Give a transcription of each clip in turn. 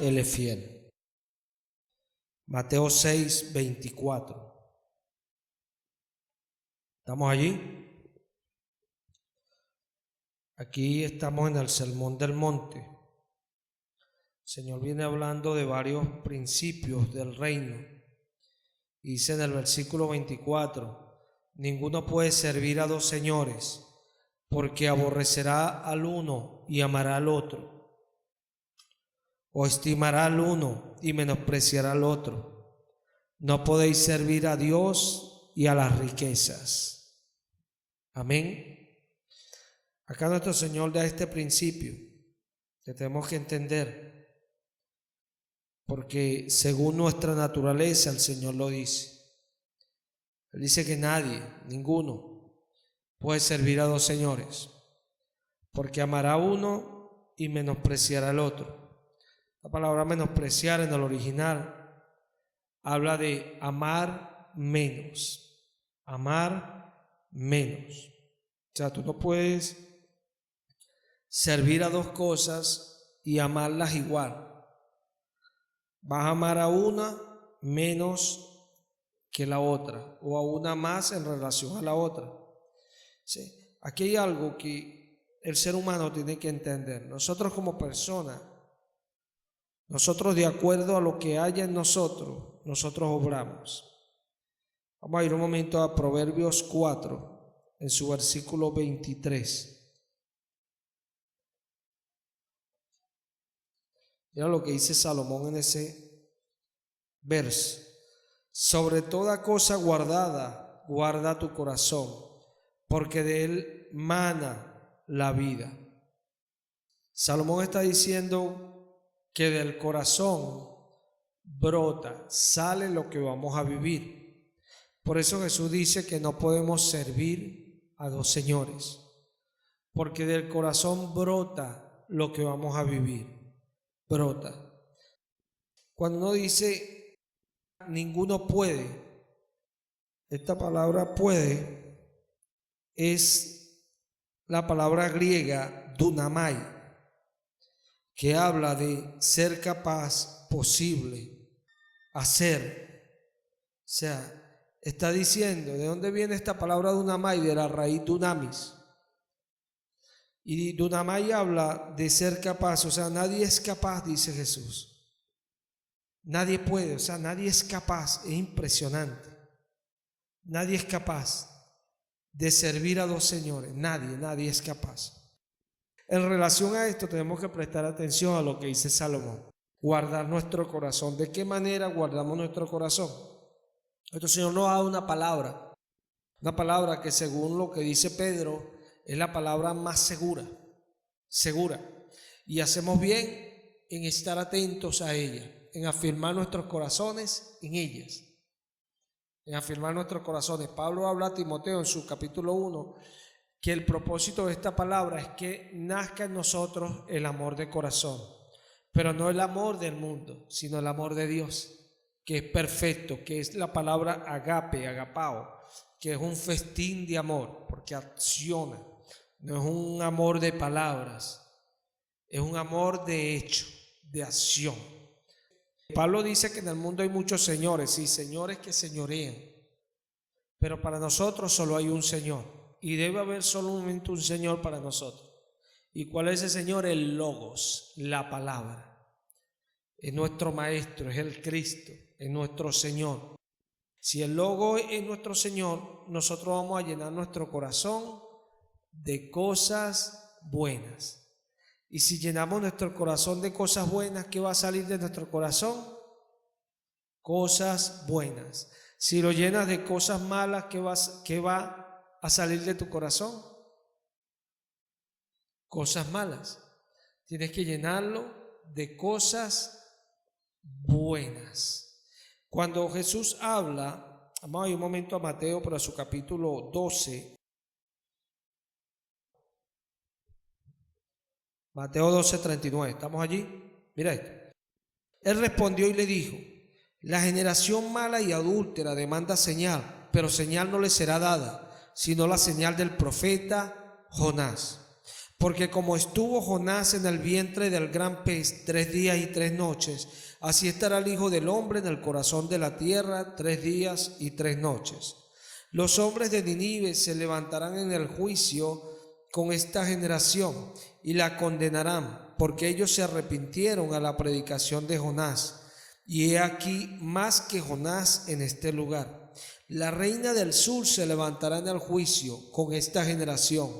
Él es fiel. Mateo 6, 24. ¿Estamos allí? Aquí estamos en el Sermón del Monte. El Señor viene hablando de varios principios del reino. Y dice en el versículo 24, ninguno puede servir a dos señores, porque aborrecerá al uno y amará al otro, o estimará al uno y menospreciará al otro. No podéis servir a Dios y a las riquezas. Amén. Acá nuestro Señor da este principio que tenemos que entender, porque según nuestra naturaleza el Señor lo dice. Él dice que nadie, ninguno, puede servir a dos señores, porque amará a uno y menospreciará al otro. La palabra menospreciar en el original habla de amar menos, amar menos. O sea, tú no puedes servir a dos cosas y amarlas igual. Vas a amar a una menos que la otra, o a una más en relación a la otra. ¿Sí? Aquí hay algo que el ser humano tiene que entender. Nosotros como personas, nosotros de acuerdo a lo que haya en nosotros obramos. Vamos a ir un momento a Proverbios 4, en su versículo 23. Mira lo que dice Salomón en ese verso. Sobre toda cosa guardada, guarda tu corazón, porque de él mana la vida. Salomón está diciendo que del corazón brota, sale lo que vamos a vivir. Por eso Jesús dice que no podemos servir a dos señores, porque del corazón brota lo que vamos a vivir. Brota. Cuando uno dice ninguno puede, esta palabra puede es la palabra griega dunamai, que habla de ser capaz, posible, hacer. O sea, está diciendo, ¿de dónde viene esta palabra dunamai? De la raíz dunamis. Y dunamai habla de ser capaz, o sea, nadie es capaz, dice Jesús. Nadie puede, o sea, nadie es capaz, es impresionante. Nadie es capaz de servir a dos señores, nadie es capaz. En relación a esto tenemos que prestar atención a lo que dice Salomón. Guardar nuestro corazón. ¿De qué manera guardamos nuestro corazón? Nuestro Señor nos da una palabra que según lo que dice Pedro, es la palabra más segura. Y hacemos bien en estar atentos a ella, en afirmar nuestros corazones en ellas. En afirmar nuestros corazones. Pablo habla a Timoteo en su capítulo 1 que el propósito de esta palabra es que nazca en nosotros el amor de corazón, pero no el amor del mundo, sino el amor de Dios, que es perfecto, que es la palabra agape, agapao, que es un festín de amor, porque acciona. No es un amor de palabras, es un amor de hecho, de acción. Pablo dice que en el mundo hay muchos señores, sí, señores que señorean, pero para nosotros solo hay un Señor, y debe haber solamente un Señor para nosotros. ¿Y cuál es ese Señor? El Logos, la palabra. Es nuestro Maestro, es el Cristo, es nuestro Señor. Si el Logos es nuestro Señor, nosotros vamos a llenar nuestro corazón de cosas buenas. Y si llenamos nuestro corazón de cosas buenas, ¿qué va a salir de nuestro corazón? Cosas buenas. Si lo llenas de cosas malas, ¿qué va a salir de tu corazón? Cosas malas. Tienes que llenarlo de cosas buenas. Cuando Jesús habla, vamos a ir un momento a Mateo, pero a su capítulo 12. Mateo 12, 39. ¿Estamos allí? Mira esto. Él respondió y le dijo: la generación mala y adúltera demanda señal, pero señal no le será dada, sino la señal del profeta Jonás. Porque como estuvo Jonás en el vientre del gran pez 3 días y 3 noches, así estará el Hijo del Hombre en el corazón de la tierra 3 días y 3 noches. Los hombres de Nínive se levantarán en el juicio con esta generación y la condenarán, porque ellos se arrepintieron a la predicación de Jonás. Y he aquí más que Jonás en este lugar. La reina del sur se levantará en el juicio con esta generación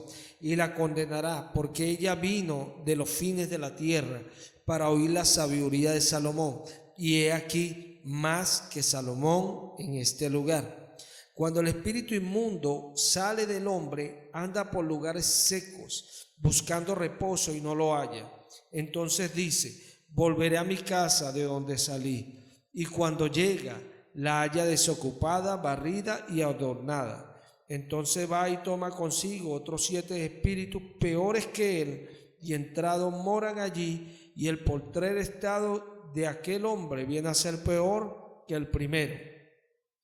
y la condenará, porque ella vino de los fines de la tierra para oír la sabiduría de Salomón. Y he aquí más que Salomón en este lugar. Cuando el espíritu inmundo sale del hombre, anda por lugares secos, buscando reposo y no lo halla. Entonces dice: volveré a mi casa de donde salí. Y cuando llega, la halla desocupada, barrida y adornada. Entonces va y toma consigo otros 7 espíritus peores que él, y entrados moran allí, y el postrer estado de aquel hombre viene a ser peor que el primero.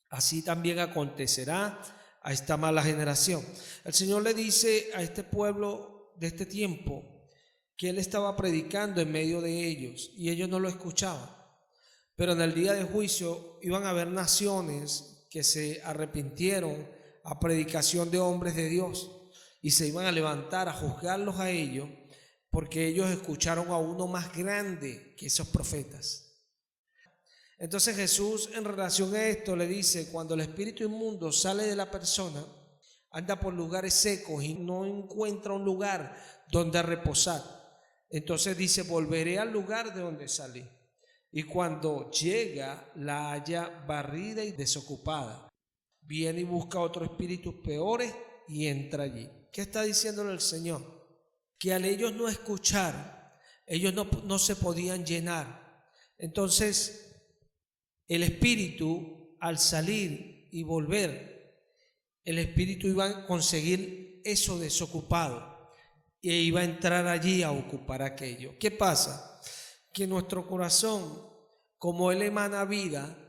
Así también acontecerá a esta mala generación. El Señor le dice a este pueblo de este tiempo que Él estaba predicando en medio de ellos, y ellos no lo escuchaban. Pero en el día de juicio iban a haber naciones que se arrepintieron a predicación de hombres de Dios y se iban a levantar a juzgarlos a ellos, porque ellos escucharon a uno más grande que esos profetas. Entonces Jesús, en relación a esto, le dice: cuando el espíritu inmundo sale de la persona, anda por lugares secos y no encuentra un lugar donde reposar. Entonces dice: volveré al lugar de donde salí. Y cuando llega, la halla barrida y desocupada. Viene y busca otros espíritus peores y entra allí. ¿Qué está diciéndole el Señor? Que al ellos no escuchar, ellos no se podían llenar. Entonces, el espíritu, al salir y volver, el espíritu iba a conseguir eso desocupado e iba a entrar allí a ocupar aquello. ¿Qué pasa? Que nuestro corazón, como él emana vida,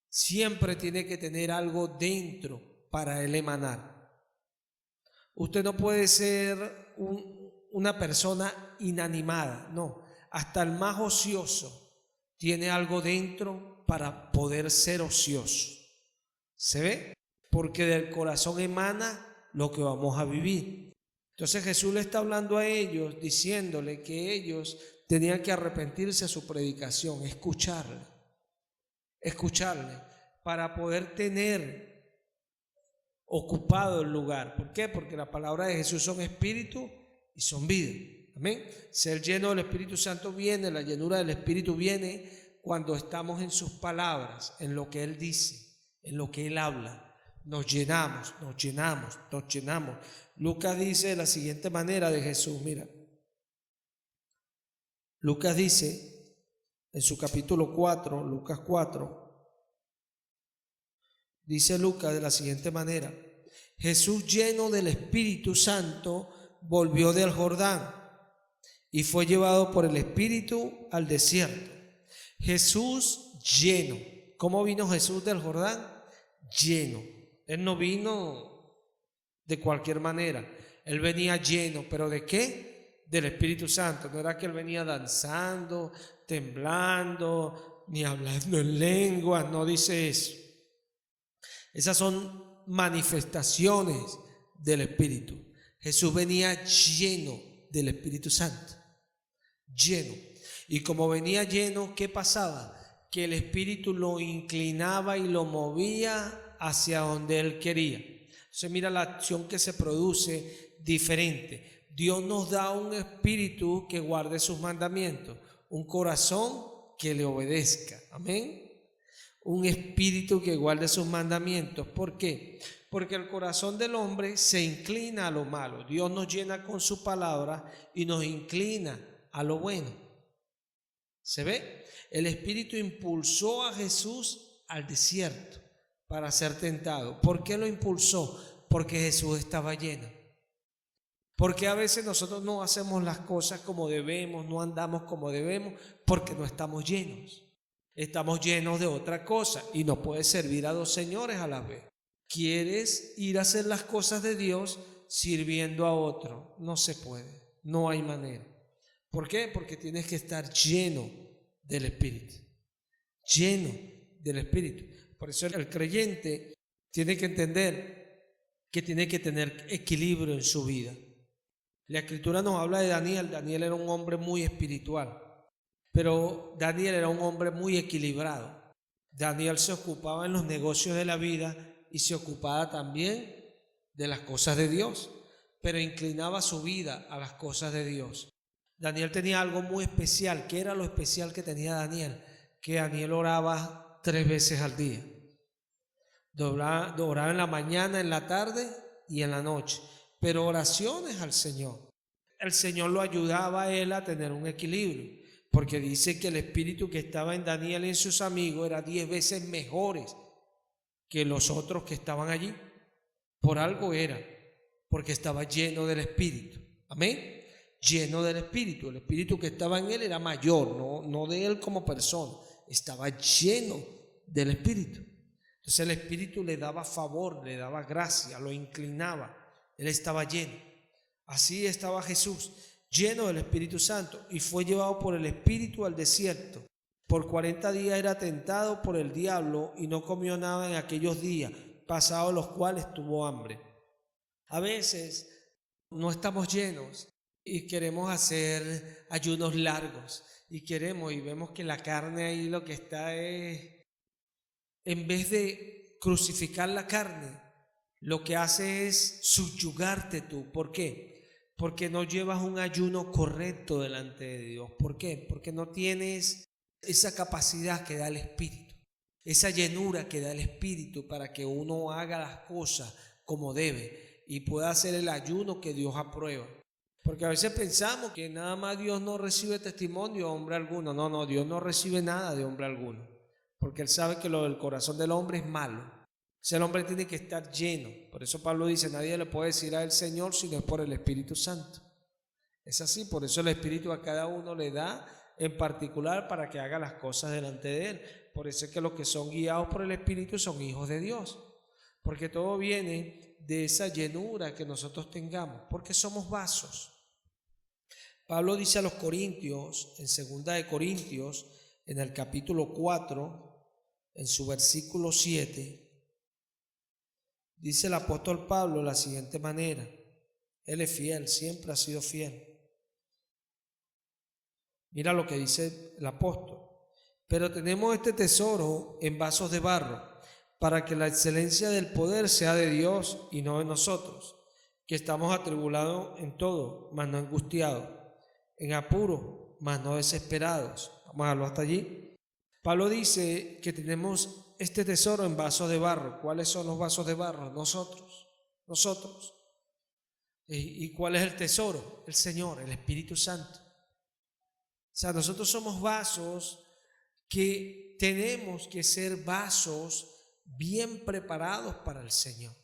siempre tiene que tener algo dentro para él emanar. Usted no puede ser una persona inanimada, no. Hasta el más ocioso tiene algo dentro para poder ser ocioso. ¿Se ve? Porque del corazón emana lo que vamos a vivir. Entonces Jesús le está hablando a ellos, diciéndole que ellos tenían que arrepentirse a su predicación, escucharle para poder tener ocupado el lugar. ¿Por qué? Porque la palabra de Jesús son espíritu y son vida. Amén. Ser lleno del Espíritu Santo viene, la llenura del Espíritu viene cuando estamos en sus palabras, en lo que Él dice, en lo que Él habla. Nos llenamos. Lucas dice de la siguiente manera de Jesús, mira. Lucas dice en su capítulo 4, Lucas 4, dice Lucas de la siguiente manera: Jesús, lleno del Espíritu Santo, volvió del Jordán y fue llevado por el Espíritu al desierto. Jesús lleno. ¿Cómo vino Jesús del Jordán? Lleno. Él no vino de cualquier manera. Él venía lleno. ¿Pero de qué? Del Espíritu Santo. No era que él venía danzando, temblando, ni hablando en lenguas. No dice eso. Esas son manifestaciones del Espíritu. Jesús venía lleno del Espíritu Santo. Lleno. Y como venía lleno, ¿qué pasaba? Que el Espíritu lo inclinaba y lo movía hacia donde Él quería. Entonces mira la acción que se produce diferente. Dios nos da un espíritu que guarde sus mandamientos, un corazón que le obedezca. Amén. Un espíritu que guarde sus mandamientos. ¿Por qué? Porque el corazón del hombre se inclina a lo malo. Dios nos llena con su palabra y nos inclina a lo bueno. ¿Se ve? El Espíritu impulsó a Jesús al desierto para ser tentado. ¿Por qué lo impulsó? Porque Jesús estaba lleno. Porque a veces nosotros no hacemos las cosas como debemos, no andamos como debemos, porque no estamos llenos. Estamos llenos de otra cosa y no puedes servir a dos señores a la vez. ¿Quieres ir a hacer las cosas de Dios sirviendo a otro? No se puede. No hay manera. ¿Por qué? Porque tienes que estar lleno del Espíritu. Lleno del Espíritu. Por eso el creyente tiene que entender que tiene que tener equilibrio en su vida. La Escritura nos habla de Daniel. Daniel era un hombre muy espiritual, pero Daniel era un hombre muy equilibrado. Daniel se ocupaba en los negocios de la vida y se ocupaba también de las cosas de Dios, pero inclinaba su vida a las cosas de Dios. Daniel tenía algo muy especial. ¿Qué era lo especial que tenía Daniel? Que Daniel oraba 3 veces al día. Oraba en la mañana, en la tarde y en la noche, pero oraciones al Señor. El Señor lo ayudaba a él a tener un equilibrio, porque dice que el espíritu que estaba en Daniel y en sus amigos era 10 veces mejores que los otros que estaban allí. Por algo era, porque estaba lleno del Espíritu. Amén. Lleno del Espíritu. El Espíritu que estaba en él era mayor, no de él como persona. Estaba lleno del Espíritu. Entonces el Espíritu le daba favor, le daba gracia, lo inclinaba. Él estaba lleno. Así estaba Jesús, lleno del Espíritu Santo, y fue llevado por el Espíritu al desierto. Por 40 días era tentado por el diablo y no comió nada en aquellos días, pasados los cuales tuvo hambre. A veces no estamos llenos y queremos hacer ayunos largos y vemos que la carne ahí lo que está es, en vez de crucificar la carne, lo que hace es subyugarte tú. ¿Por qué? Porque no llevas un ayuno correcto delante de Dios. ¿Por qué? Porque no tienes esa capacidad que da el Espíritu, esa llenura que da el Espíritu para que uno haga las cosas como debe y pueda hacer el ayuno que Dios aprueba. Porque a veces pensamos que nada más Dios no recibe testimonio de hombre alguno. No, Dios no recibe nada de hombre alguno, porque Él sabe que lo del corazón del hombre es malo. O sea, el hombre tiene que estar lleno. Por eso Pablo dice, nadie le puede decir al Señor sino es por el Espíritu Santo. Es así, por eso el Espíritu a cada uno le da en particular para que haga las cosas delante de Él. Por eso es que los que son guiados por el Espíritu son hijos de Dios. Porque todo viene de esa llenura que nosotros tengamos, porque somos vasos. Pablo dice a los Corintios, en 2 de Corintios, en el capítulo 4, en su versículo 7, dice el apóstol Pablo de la siguiente manera. Él es fiel, siempre ha sido fiel. Mira lo que dice el apóstol. Pero tenemos este tesoro en vasos de barro, para que la excelencia del poder sea de Dios y no de nosotros, que estamos atribulados en todo, mas no angustiados, en apuro, mas no desesperados. Vamos a dejarlo hasta allí. Pablo dice que tenemos este tesoro en vasos de barro. ¿Cuáles son los vasos de barro? Nosotros. ¿Y cuál es el tesoro? El Señor, el Espíritu Santo. O sea, nosotros somos vasos que tenemos que ser vasos bien preparados para el Señor.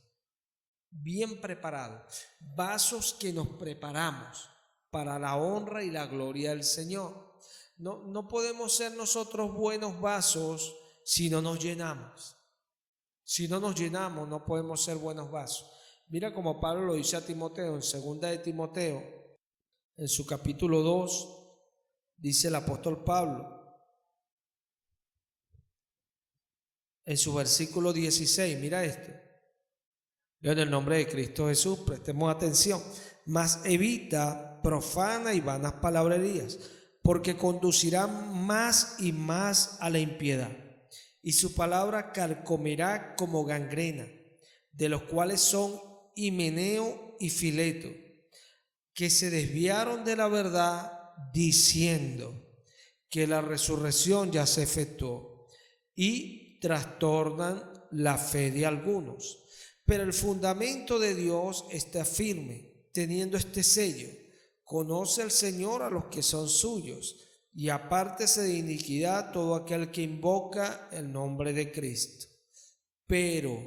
Bien preparados. Vasos que nos preparamos para la honra y la gloria del Señor. No podemos ser nosotros buenos vasos si no nos llenamos. Si no nos llenamos, no podemos ser buenos vasos. Mira como Pablo lo dice a Timoteo, en 2 de Timoteo, en su capítulo 2, dice el apóstol Pablo, en su versículo 16, mira esto. En el nombre de Cristo Jesús, prestemos atención. Mas evita profana y vanas palabrerías, porque conducirán más y más a la impiedad, y su palabra carcomerá como gangrena, de los cuales son Himeneo y Fileto, que se desviaron de la verdad diciendo que la resurrección ya se efectuó, y trastornan la fe de algunos. Pero el fundamento de Dios está firme, teniendo este sello: conoce el Señor a los que son suyos, y apártese de iniquidad todo aquel que invoca el nombre de Cristo. Pero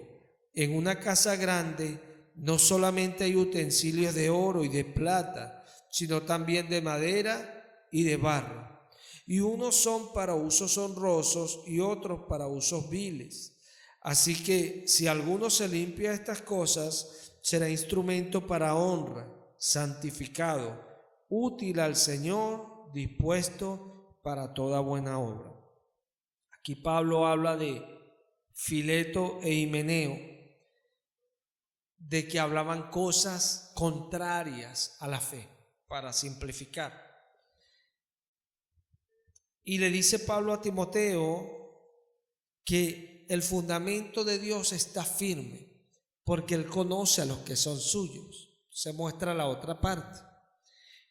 en una casa grande no solamente hay utensilios de oro y de plata, sino también de madera y de barro. Y unos son para usos honrosos y otros para usos viles. Así que si alguno se limpia estas cosas, será instrumento para honra, santificado, útil al Señor, dispuesto para toda buena obra. Aquí Pablo habla de Fileto e Himeneo, de que hablaban cosas contrarias a la fe, para simplificar. Y le dice Pablo a Timoteo que el fundamento de Dios está firme, porque Él conoce a los que son suyos. Se muestra la otra parte.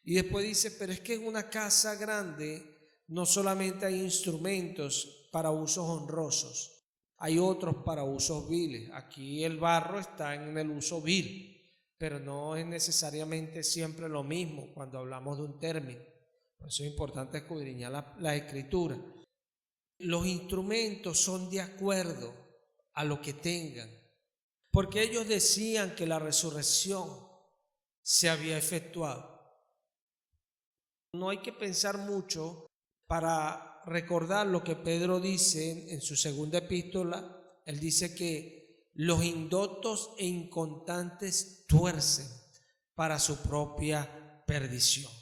Y después dice, pero es que en una casa grande no solamente hay instrumentos para usos honrosos, hay otros para usos viles. Aquí el barro está en el uso vil, pero no es necesariamente siempre lo mismo cuando hablamos de un término. Por eso es importante escudriñar la escritura. Los instrumentos son de acuerdo a lo que tengan, porque ellos decían que la resurrección se había efectuado. No hay que pensar mucho para recordar lo que Pedro dice en su segunda epístola. Él dice que los indoctos e inconstantes tuercen para su propia perdición.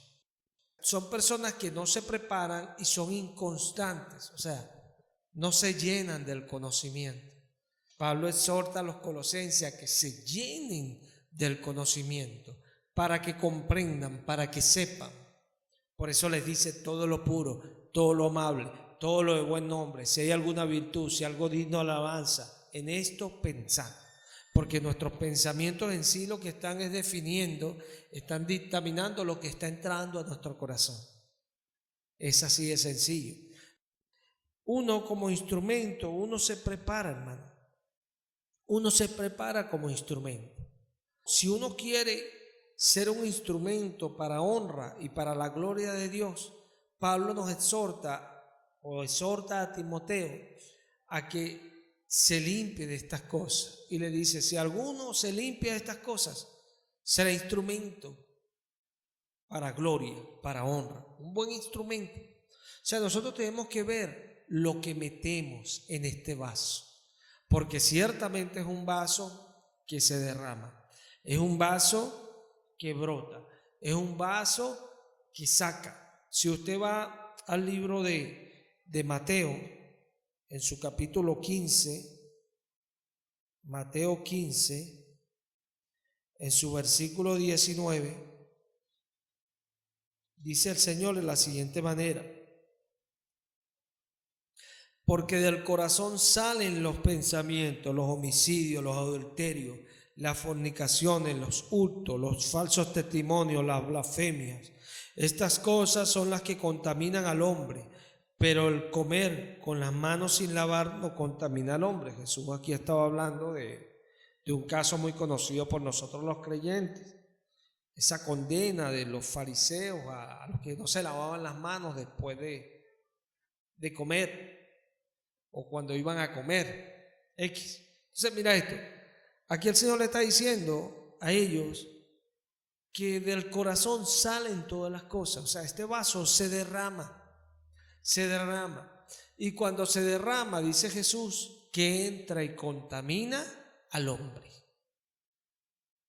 Son personas que no se preparan y son inconstantes, o sea, no se llenan del conocimiento. Pablo exhorta a los colosenses a que se llenen del conocimiento, para que comprendan, para que sepan. Por eso les dice todo lo puro, todo lo amable, todo lo de buen nombre, si hay alguna virtud, si algo digno de alabanza, en esto pensad. Porque nuestros pensamientos en sí lo que están es definiendo, están dictaminando lo que está entrando a nuestro corazón. Es así de sencillo. Uno como instrumento, uno se prepara, hermano. Uno se prepara como instrumento. Si uno quiere ser un instrumento para honra y para la gloria de Dios, Pablo nos exhorta a Timoteo a que se limpie de estas cosas. Y le dice, si alguno se limpia de estas cosas, será instrumento para gloria, para honra. Un buen instrumento. O sea, nosotros tenemos que ver lo que metemos en este vaso. Porque ciertamente es un vaso que se derrama. Es un vaso que brota. Es un vaso que saca. Si usted va al libro de Mateo, en su capítulo 15, Mateo 15, en su versículo 19, dice el Señor de la siguiente manera: porque del corazón salen los pensamientos, los homicidios, los adulterios, las fornicaciones, los hurtos, los falsos testimonios, las blasfemias. Estas cosas son las que contaminan al hombre. Pero el comer con las manos sin lavar no contamina al hombre. Jesús aquí estaba hablando de un caso muy conocido por nosotros los creyentes. Esa condena de los fariseos a los que no se lavaban las manos después de comer o cuando iban a comer. Entonces mira esto. Aquí el Señor le está diciendo a ellos que del corazón salen todas las cosas. O sea, este vaso se derrama. Y cuando se derrama, dice Jesús, que entra y contamina al hombre.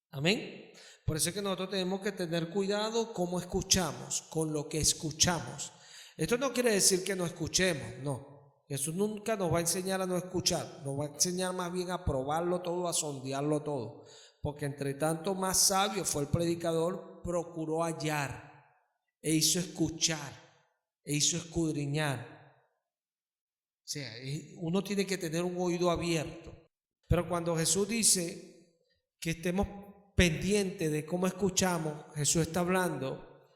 Amén. Por eso es que nosotros tenemos que tener cuidado cómo escuchamos, con lo que escuchamos. Esto no quiere decir que no escuchemos, no. Jesús nunca nos va a enseñar a no escuchar, nos va a enseñar más bien a probarlo todo, a sondearlo todo. Porque entre tanto más sabio fue el predicador, procuró hallar e hizo escuchar. E hizo escudriñar. O sea, uno tiene que tener un oído abierto. Pero cuando Jesús dice que estemos pendientes de cómo escuchamos, Jesús está hablando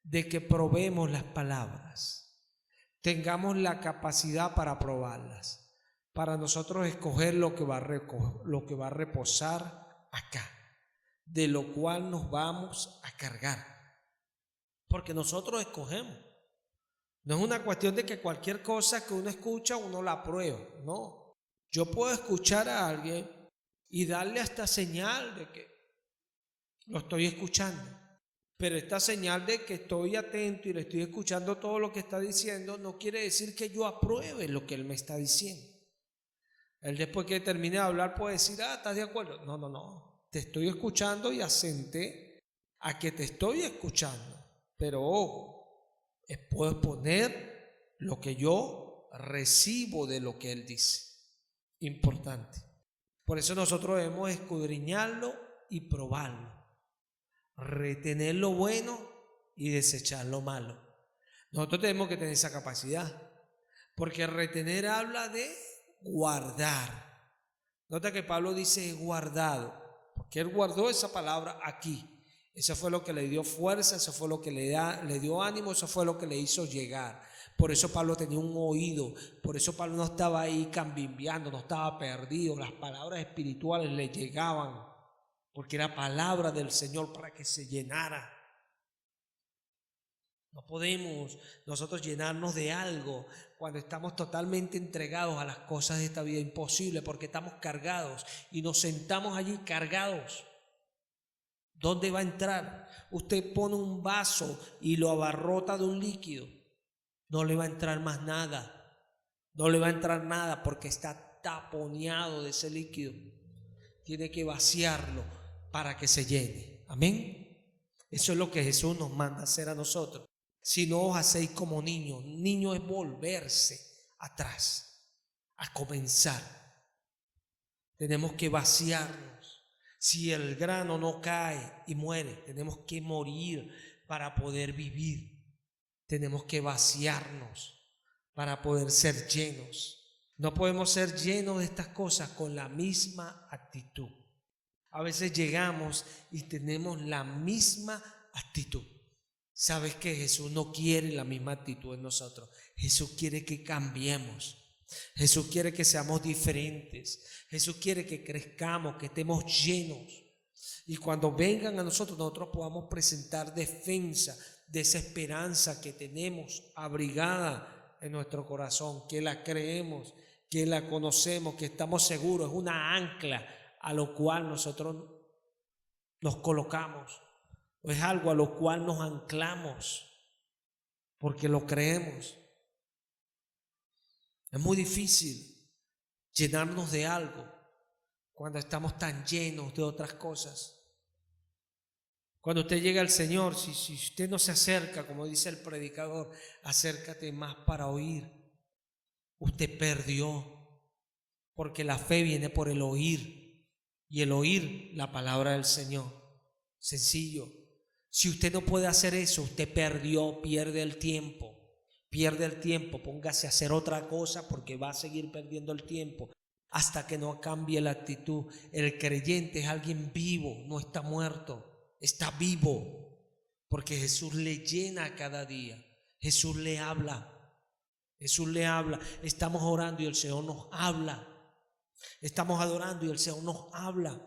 de que probemos las palabras, tengamos la capacidad para probarlas, para nosotros escoger lo que va a reposar acá, de lo cual nos vamos a cargar, porque nosotros escogemos. No es una cuestión de que cualquier cosa que uno escucha uno la aprueba, no. Yo puedo escuchar a alguien y darle hasta señal de que lo estoy escuchando, pero esta señal de que estoy atento y le estoy escuchando todo lo que está diciendo no quiere decir que yo apruebe lo que él me está diciendo. Él después que termine de hablar puede decir, ¿estás de acuerdo? No, te estoy escuchando y asenté a que te estoy escuchando. Pero ojo, puedo exponer lo que yo recibo de lo que Él dice. Importante. Por eso nosotros debemos escudriñarlo y probarlo. Retener lo bueno y desechar lo malo. Nosotros tenemos que tener esa capacidad. Porque retener habla de guardar. Nota que Pablo dice guardado. Porque él guardó esa palabra aquí. Eso fue lo que le dio fuerza, eso fue lo que le dio ánimo, eso fue lo que le hizo llegar. Por eso Pablo tenía un oído, por eso Pablo no estaba ahí cambimbiando, no estaba perdido. Las palabras espirituales le llegaban, porque era palabra del Señor para que se llenara. No podemos nosotros llenarnos de algo cuando estamos totalmente entregados a las cosas de esta vida. Imposible, porque estamos cargados y nos sentamos allí cargados. ¿Dónde va a entrar? Usted pone un vaso y lo abarrota de un líquido. No le va a entrar más nada. No le va a entrar nada porque está taponeado de ese líquido. Tiene que vaciarlo para que se llene. Amén. Eso es lo que Jesús nos manda hacer a nosotros. Si no os hacéis como niños. Niño es volverse atrás, a comenzar. Tenemos que vaciarnos. Si el grano no cae y muere, tenemos que morir para poder vivir. Tenemos que vaciarnos para poder ser llenos. No podemos ser llenos de estas cosas con la misma actitud. A veces llegamos y tenemos la misma actitud. ¿Sabes qué? Jesús no quiere la misma actitud en nosotros. Jesús quiere que cambiemos. Jesús quiere que seamos diferentes. Jesús quiere que crezcamos, que estemos llenos. Y cuando vengan a nosotros podamos presentar defensa de esa esperanza que tenemos abrigada en nuestro corazón, que la creemos, que la conocemos, que estamos seguros. Es una ancla a lo cual nosotros nos colocamos. Es algo a lo cual nos anclamos porque lo creemos. Es muy difícil llenarnos de algo cuando estamos tan llenos de otras cosas. Cuando usted llega al Señor, si usted no se acerca, como dice el predicador, acércate más para oír. Usted perdió, porque la fe viene por el oír, y el oír la palabra del Señor. Sencillo. Si usted no puede hacer eso, usted perdió, pierde el tiempo. Pierde el tiempo, póngase a hacer otra cosa porque va a seguir perdiendo el tiempo hasta que no cambie la actitud. El creyente es alguien vivo, no está muerto, está vivo, porque Jesús le llena cada día. Jesús le habla, Jesús le habla. Estamos orando y el Señor nos habla. Estamos adorando y el Señor nos habla.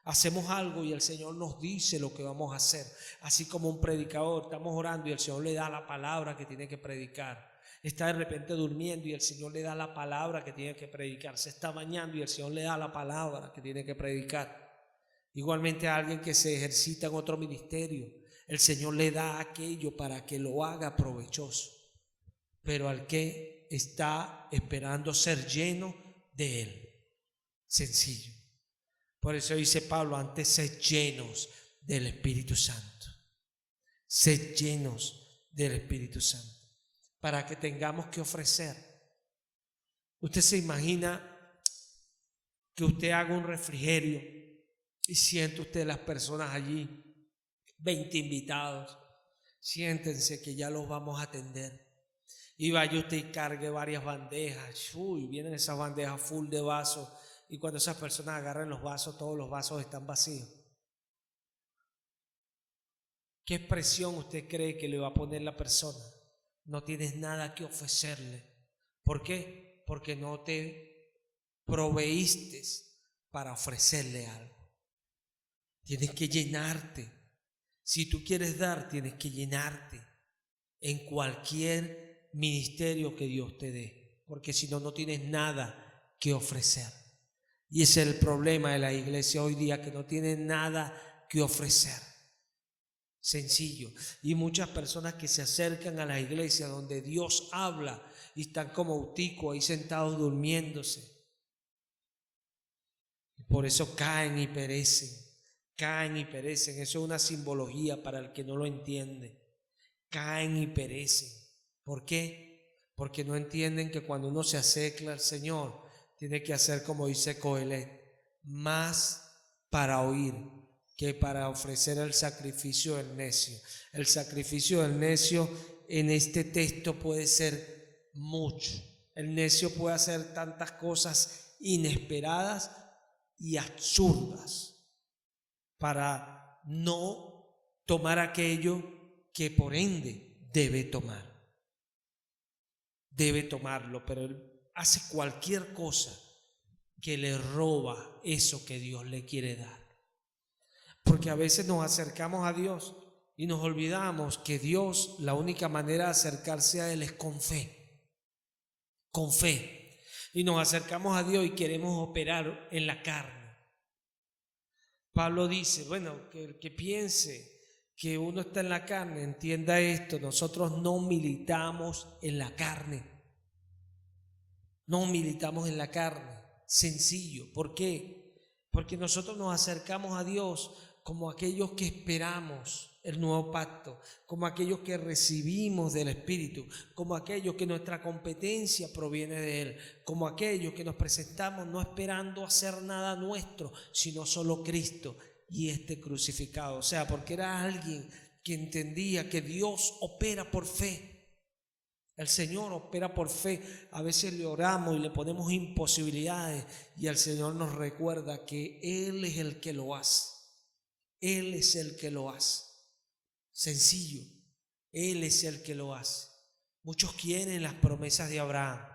Hacemos algo y el Señor nos dice lo que vamos a hacer. Así como un predicador, estamos orando y el Señor le da la palabra que tiene que predicar. Está de repente durmiendo y el Señor le da la palabra que tiene que predicar. Se está bañando y el Señor le da la palabra que tiene que predicar. Igualmente a alguien que se ejercita en otro ministerio, el Señor le da aquello para que lo haga provechoso. Pero al que está esperando ser lleno de Él. Sencillo. Por eso dice Pablo, antes sed llenos del Espíritu Santo. Sed llenos del Espíritu Santo. Para que tengamos que ofrecer. Usted se imagina que usted haga un refrigerio y siente usted las personas allí, 20 invitados. Siéntense que ya los vamos a atender. Y vaya usted y cargue varias bandejas. Uy, vienen esas bandejas full de vasos. Y cuando esas personas agarran los vasos, todos los vasos están vacíos. ¿Qué expresión usted cree que le va a poner la persona? No tienes nada que ofrecerle. ¿Por qué? Porque no te proveíste para ofrecerle algo. Tienes que llenarte. Si tú quieres dar, tienes que llenarte en cualquier ministerio que Dios te dé. Porque si no, no tienes nada que ofrecer. Y ese es el problema de la iglesia hoy día, que no tiene nada que ofrecer. Sencillo. Y muchas personas que se acercan a la iglesia donde Dios habla y están como auticos ahí sentados durmiéndose. Y por eso caen y perecen. Caen y perecen. Eso es una simbología para el que no lo entiende. caen y perecen. ¿Por qué? Porque no entienden que cuando uno se acerca al Señor, tiene que hacer como dice Coelet, más para oír que para ofrecer el sacrificio del necio. El sacrificio del necio en este texto puede ser mucho. El necio puede hacer tantas cosas inesperadas y absurdas para no tomar aquello que por ende debe tomar. Debe tomarlo, pero él hace cualquier cosa que le roba eso que Dios le quiere dar. Porque a veces nos acercamos a Dios y nos olvidamos que Dios, la única manera de acercarse a Él es con fe. Con fe. Y nos acercamos a Dios y queremos operar en la carne. Pablo dice, bueno, que el que piense que uno está en la carne, entienda esto, nosotros no militamos en la carne. No militamos en la carne. Sencillo. ¿Por qué? Porque nosotros nos acercamos a Dios como aquellos que esperamos el nuevo pacto, como aquellos que recibimos del Espíritu, como aquellos que nuestra competencia proviene de Él, como aquellos que nos presentamos no esperando hacer nada nuestro, sino solo Cristo y este crucificado. O sea, porque era alguien que entendía que Dios opera por fe. El Señor opera por fe. A veces le oramos y le ponemos imposibilidades y el Señor nos recuerda que Él es el que lo hace. Él es el que lo hace. Sencillo. Él es el que lo hace. Muchos quieren las promesas de Abraham,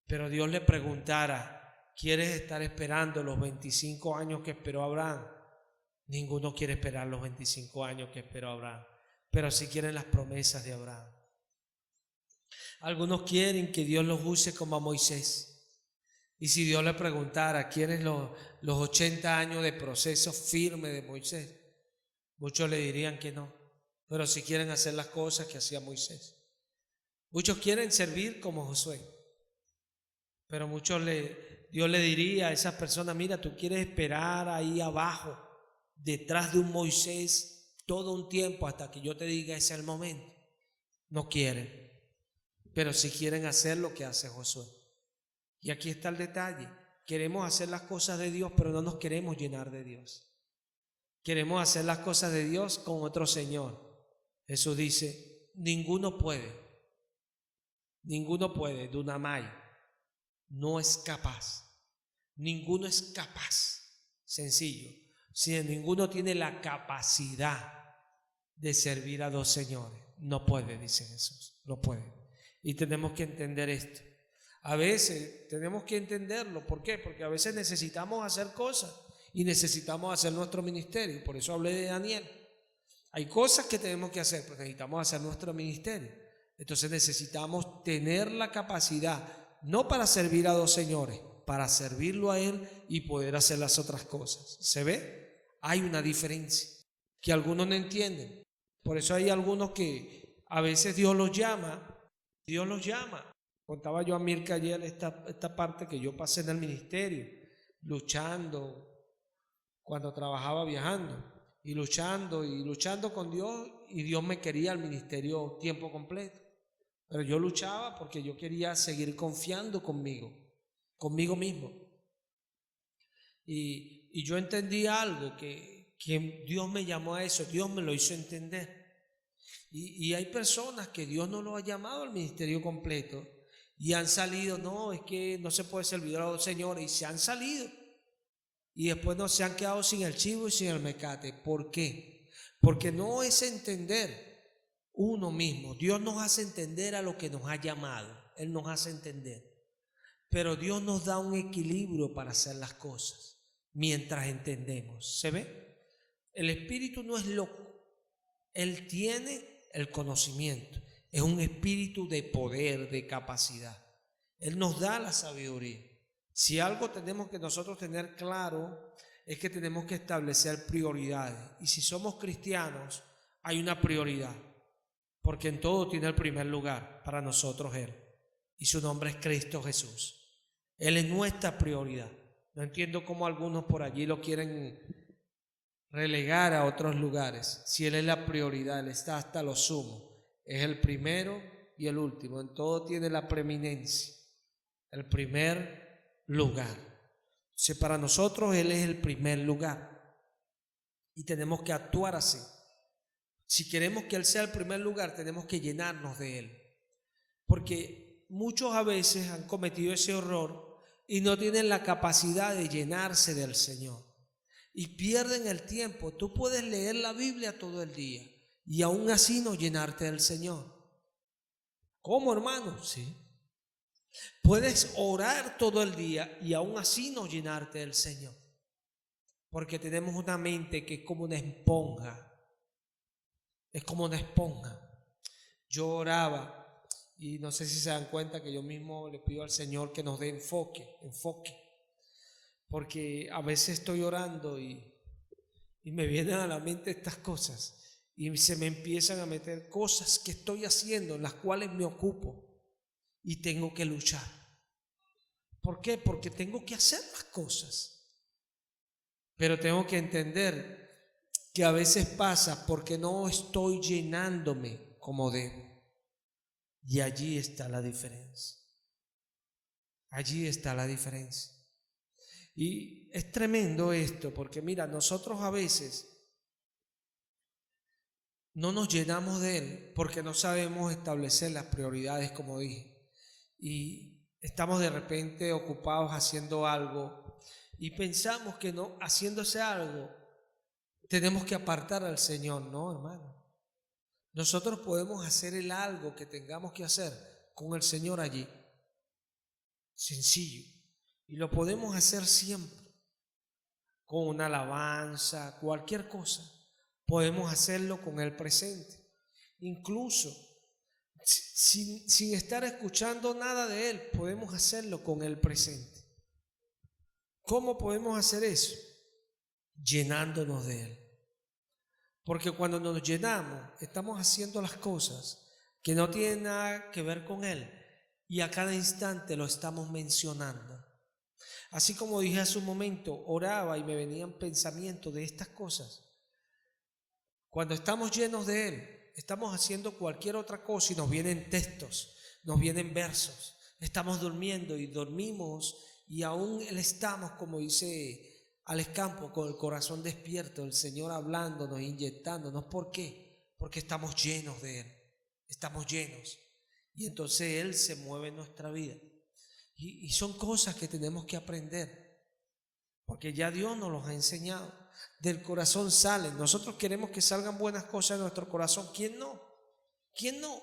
pero Dios le preguntara, ¿quieres estar esperando los 25 años que esperó Abraham? Ninguno quiere esperar los 25 años que esperó Abraham, pero sí quieren las promesas de Abraham. Algunos quieren que Dios los use como a Moisés. Y si Dios le preguntara, ¿quieres los 80 años de proceso firme de Moisés? Muchos le dirían que no, pero si quieren hacer las cosas que hacía Moisés. Muchos quieren servir como Josué, pero Dios le diría a esas personas, mira, tú quieres esperar ahí abajo, detrás de un Moisés, todo un tiempo hasta que yo te diga ese es el momento. No quieren, pero si quieren hacer lo que hace Josué. Y aquí está el detalle, queremos hacer las cosas de Dios, pero no nos queremos llenar de Dios. Queremos hacer las cosas de Dios con otro Señor. Jesús dice, ninguno puede, Dunamai, no es capaz, ninguno es capaz, sencillo, si ninguno tiene la capacidad de servir a dos señores, no puede, dice Jesús, no puede. Y tenemos que entender esto. A veces tenemos que entenderlo. ¿Por qué? Porque a veces necesitamos hacer cosas y necesitamos hacer nuestro ministerio. Por eso hablé de Daniel. Hay cosas que tenemos que hacer, pero necesitamos hacer nuestro ministerio. Entonces necesitamos tener la capacidad, no para servir a dos señores, para servirlo a Él y poder hacer las otras cosas. ¿Se ve? Hay una diferencia que algunos no entienden. Por eso hay algunos que a veces Dios los llama. Contaba yo a Mirka ayer esta parte que yo pasé en el ministerio, luchando cuando trabajaba viajando, y luchando con Dios, y Dios me quería al ministerio tiempo completo. Pero yo luchaba porque yo quería seguir confiando conmigo mismo. Y yo entendí algo, que Dios me llamó a eso, Dios me lo hizo entender. Y hay personas que Dios no los ha llamado al ministerio completo y han salido, no, es que no se puede servir a los señores, y se han salido y después no se han quedado sin el chivo y sin el mecate. ¿Por qué? Porque no es entender uno mismo. Dios nos hace entender a lo que nos ha llamado, Él nos hace entender, pero Dios nos da un equilibrio para hacer las cosas mientras entendemos. ¿Se ve? El espíritu no es loco, Él tiene el conocimiento, es un espíritu de poder, de capacidad. Él nos da la sabiduría. Si algo tenemos que nosotros tener claro es que tenemos que establecer prioridades. Y si somos cristianos, hay una prioridad, porque en todo tiene el primer lugar para nosotros Él, y su nombre es Cristo Jesús. Él es nuestra prioridad. No entiendo cómo algunos por allí lo quieren relegar a otros lugares. Si Él es la prioridad, Él está hasta lo sumo. Es el primero y el último. En todo tiene la preeminencia. El primer lugar. Entonces, para nosotros Él es el primer lugar. Y tenemos que actuar así. Si queremos que Él sea el primer lugar, tenemos que llenarnos de Él. Porque muchos a veces han cometido ese error y no tienen la capacidad de llenarse del Señor. Y pierden el tiempo. Tú puedes leer la Biblia todo el día y aún así no llenarte del Señor. ¿Cómo, hermano? Sí. Puedes orar todo el día y aún así no llenarte del Señor. Porque tenemos una mente que es como una esponja. Es como una esponja. Yo oraba y no sé si se dan cuenta que yo mismo le pido al Señor que nos dé enfoque. Porque a veces estoy orando y me vienen a la mente estas cosas y se me empiezan a meter cosas que estoy haciendo en las cuales me ocupo y tengo que luchar. ¿Por qué? Porque tengo que hacer las cosas. Pero tengo que entender que a veces pasa porque no estoy llenándome como debo. Y allí está la diferencia. Allí está la diferencia. Y es tremendo esto, porque mira, nosotros a veces no nos llenamos de Él porque no sabemos establecer las prioridades, como dije. Y estamos de repente ocupados haciendo algo y pensamos que no, haciéndose algo, tenemos que apartar al Señor. No, hermano. Nosotros podemos hacer el algo que tengamos que hacer con el Señor allí. Sencillo. Y lo podemos hacer siempre. Con una alabanza, cualquier cosa. Podemos hacerlo con el presente. Incluso sin estar escuchando nada de Él, podemos hacerlo con el presente. ¿Cómo podemos hacer eso? Llenándonos de Él. Porque cuando nos llenamos, estamos haciendo las cosas que no tienen nada que ver con Él. Y a cada instante lo estamos mencionando. Así como dije hace un momento, oraba y me venían pensamientos de estas cosas. Cuando estamos llenos de Él, estamos haciendo cualquier otra cosa y nos vienen textos, nos vienen versos. Estamos durmiendo y dormimos y aún estamos, como dice Alex Campos, con el corazón despierto, el Señor hablándonos, inyectándonos. ¿Por qué? Porque estamos llenos de Él, estamos llenos. Y entonces Él se mueve en nuestra vida. Y son cosas que tenemos que aprender, porque ya Dios nos los ha enseñado. Del corazón salen. Nosotros queremos que salgan buenas cosas de nuestro corazón. ¿Quién no? ¿Quién no?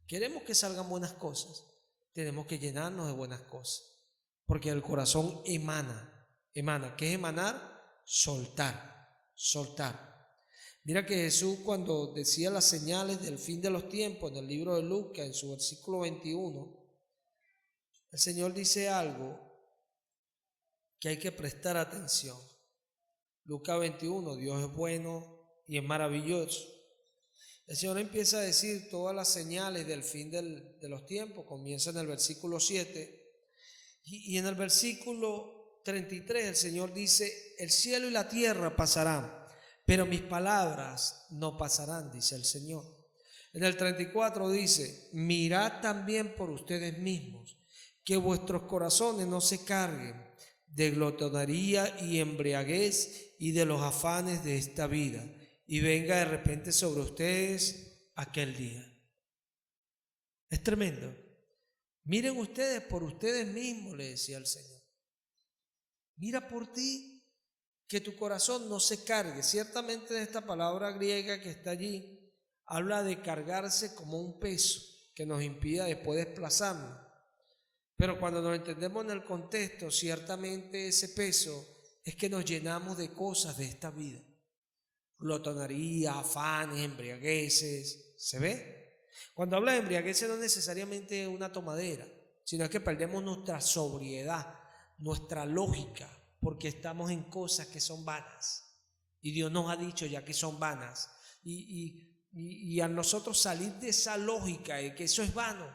Queremos que salgan buenas cosas. Tenemos que llenarnos de buenas cosas, porque el corazón emana. ¿Qué es emanar? Soltar. Mira que Jesús, cuando decía las señales del fin de los tiempos en el libro de Lucas, en su versículo 21, el Señor dice algo que hay que prestar atención. Lucas 21, Dios es bueno y es maravilloso. El Señor empieza a decir todas las señales del fin de los tiempos. Comienza en el versículo 7 y en el versículo 33 el Señor dice: el cielo y la tierra pasarán, pero mis palabras no pasarán, dice el Señor. En el 34 dice: mirad también por ustedes mismos, que vuestros corazones no se carguen de glotonería y embriaguez y de los afanes de esta vida, y venga de repente sobre ustedes aquel día. Es tremendo. Miren ustedes por ustedes mismos, le decía el Señor. Mira por ti, que tu corazón no se cargue. Ciertamente de esta palabra griega que está allí, habla de cargarse como un peso que nos impida después desplazarnos. Pero cuando nos entendemos en el contexto, ciertamente ese peso es que nos llenamos de cosas de esta vida. Glotonería, afanes, embriagueces. ¿Se ve? Cuando habla de embriagueces no es necesariamente una tomadera, sino que perdemos nuestra sobriedad, nuestra lógica, porque estamos en cosas que son vanas. Y Dios nos ha dicho ya que son vanas. Y a nosotros salir de esa lógica de que eso es vano,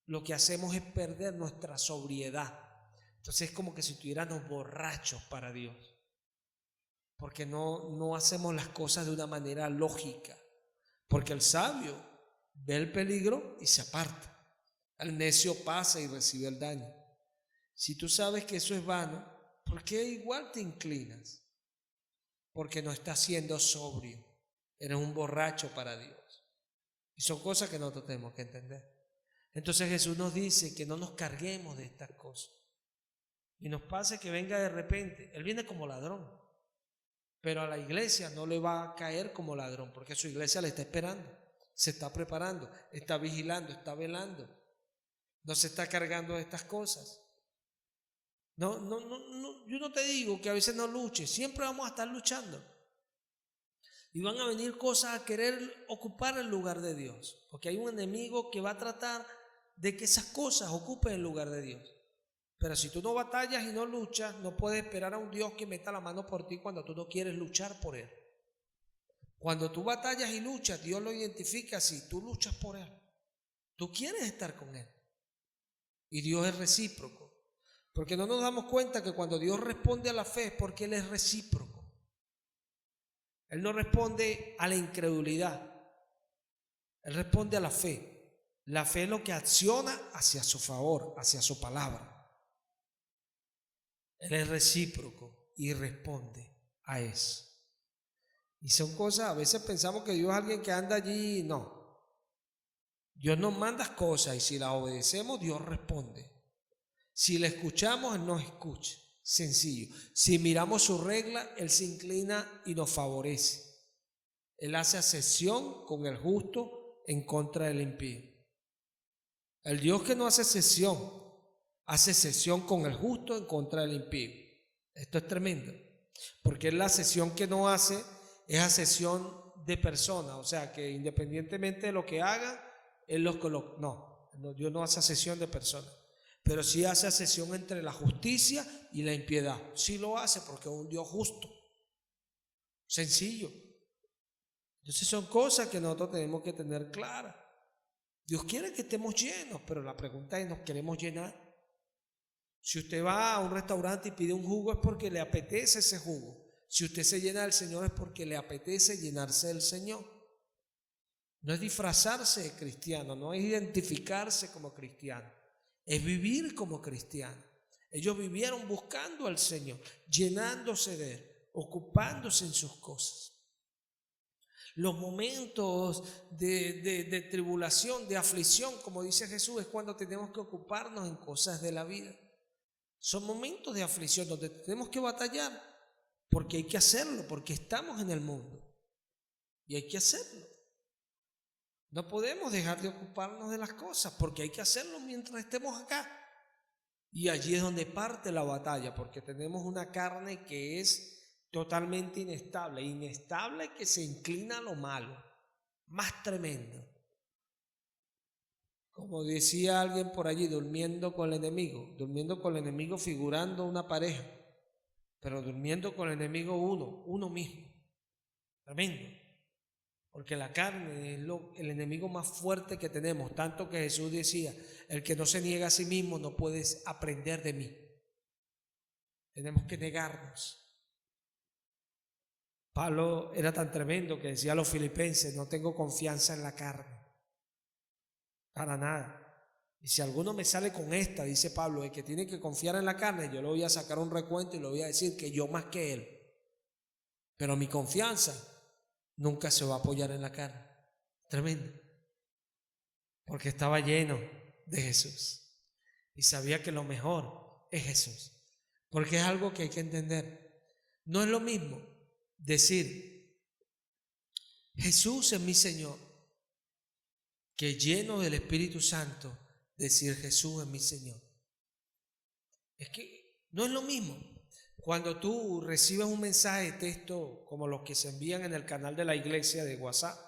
lo que hacemos es perder nuestra sobriedad. Entonces es como que si estuviéramos borrachos para Dios. porque no hacemos las cosas de una manera lógica. Porque el sabio ve el peligro y se aparta. El necio pasa y recibe el daño. Si tú sabes que eso es vano, ¿por qué igual te inclinas? Porque no estás siendo sobrio. Eres un borracho para Dios. Y son cosas que nosotros tenemos que entender. Entonces Jesús nos dice que no nos carguemos de estas cosas. Y nos pase que venga de repente. Él viene como ladrón. Pero a la iglesia no le va a caer como ladrón, porque su iglesia le está esperando. Se está preparando, está vigilando, está velando. No se está cargando de estas cosas. No, yo no te digo que a veces no luches. Siempre vamos a estar luchando. Y van a venir cosas a querer ocupar el lugar de Dios. Porque hay un enemigo que va a tratar de que esas cosas ocupen el lugar de Dios. Pero si tú no batallas y no luchas, no puedes esperar a un Dios que meta la mano por ti cuando tú no quieres luchar por Él. Cuando tú batallas y luchas, Dios lo identifica así. Tú luchas por Él. Tú quieres estar con Él. Y Dios es recíproco. Porque no nos damos cuenta que cuando Dios responde a la fe es porque Él es recíproco. Él no responde a la incredulidad. Él responde a la fe. La fe es lo que acciona hacia su favor, hacia su palabra. Él es recíproco y responde a eso. Y son cosas, a veces pensamos que Dios es alguien que anda allí. No. Dios nos manda cosas y si las obedecemos, Dios responde. Si le escuchamos, Él nos escucha. Sencillo. Si miramos su regla, Él se inclina y nos favorece. Él hace asesión con el justo en contra del impío. El Dios que no hace sesión con el justo en contra del impío. Esto es tremendo. Porque la sesión que no hace es asesión de personas. O sea, que independientemente de lo que haga, Él los coloca. No, Dios no hace asesión de personas. Pero sí hace asesión entre la justicia y la impiedad. Sí lo hace porque es un Dios justo. Sencillo. Entonces son cosas que nosotros tenemos que tener claras. Dios quiere que estemos llenos, pero la pregunta es, ¿nos queremos llenar? Si usted va a un restaurante y pide un jugo es porque le apetece ese jugo. Si usted se llena del Señor es porque le apetece llenarse del Señor. No es disfrazarse de cristiano, no es identificarse como cristiano, es vivir como cristiano. Ellos vivieron buscando al Señor, llenándose de Él, ocupándose en sus cosas. Los momentos de tribulación, de aflicción, como dice Jesús, es cuando tenemos que ocuparnos en cosas de la vida. Son momentos de aflicción donde tenemos que batallar, porque hay que hacerlo, porque estamos en el mundo y hay que hacerlo. No podemos dejar de ocuparnos de las cosas, porque hay que hacerlo mientras estemos acá. Y allí es donde parte la batalla, porque tenemos una carne que es totalmente inestable que se inclina a lo malo, más tremendo. Como decía alguien por allí, durmiendo con el enemigo figurando una pareja, pero durmiendo con el enemigo uno mismo. Tremendo. Porque la carne es el enemigo más fuerte que tenemos, tanto que Jesús decía, el que no se niega a sí mismo no puede aprender de mí. Tenemos que negarnos. Pablo era tan tremendo que decía a los filipenses, no tengo confianza en la carne, para nada. Y si alguno me sale con esta, dice Pablo, el que tiene que confiar en la carne, yo le voy a sacar un recuento y le voy a decir que yo más que él. Pero mi confianza nunca se va a apoyar en la carne. Tremendo. Porque estaba lleno de Jesús. Y sabía que lo mejor es Jesús. Porque es algo que hay que entender. No es lo mismo decir, Jesús es mi Señor, que lleno del Espíritu Santo, decir Jesús es mi Señor. Es que no es lo mismo. Cuando tú recibes un mensaje de texto como los que se envían en el canal de la iglesia de WhatsApp,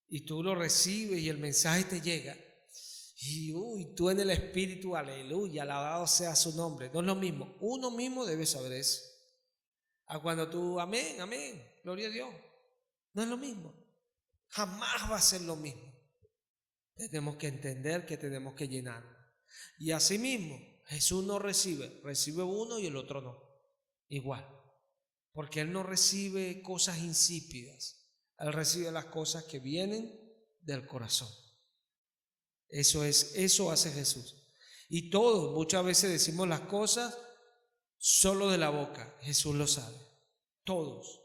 y tú lo recibes y el mensaje te llega, y tú en el Espíritu, aleluya, alabado sea su nombre. No es lo mismo. Uno mismo debe saber eso. A cuando tú, amén, amén, gloria a Dios. No es lo mismo. Jamás va a ser lo mismo. Tenemos que entender que tenemos que llenar. Y así mismo, Jesús no recibe uno y el otro no. Igual. porque Él no recibe cosas insípidas, Él recibe las cosas que vienen del corazón. Eso hace Jesús. Y todos muchas veces decimos las cosas solo de la boca, Jesús lo sabe, todos.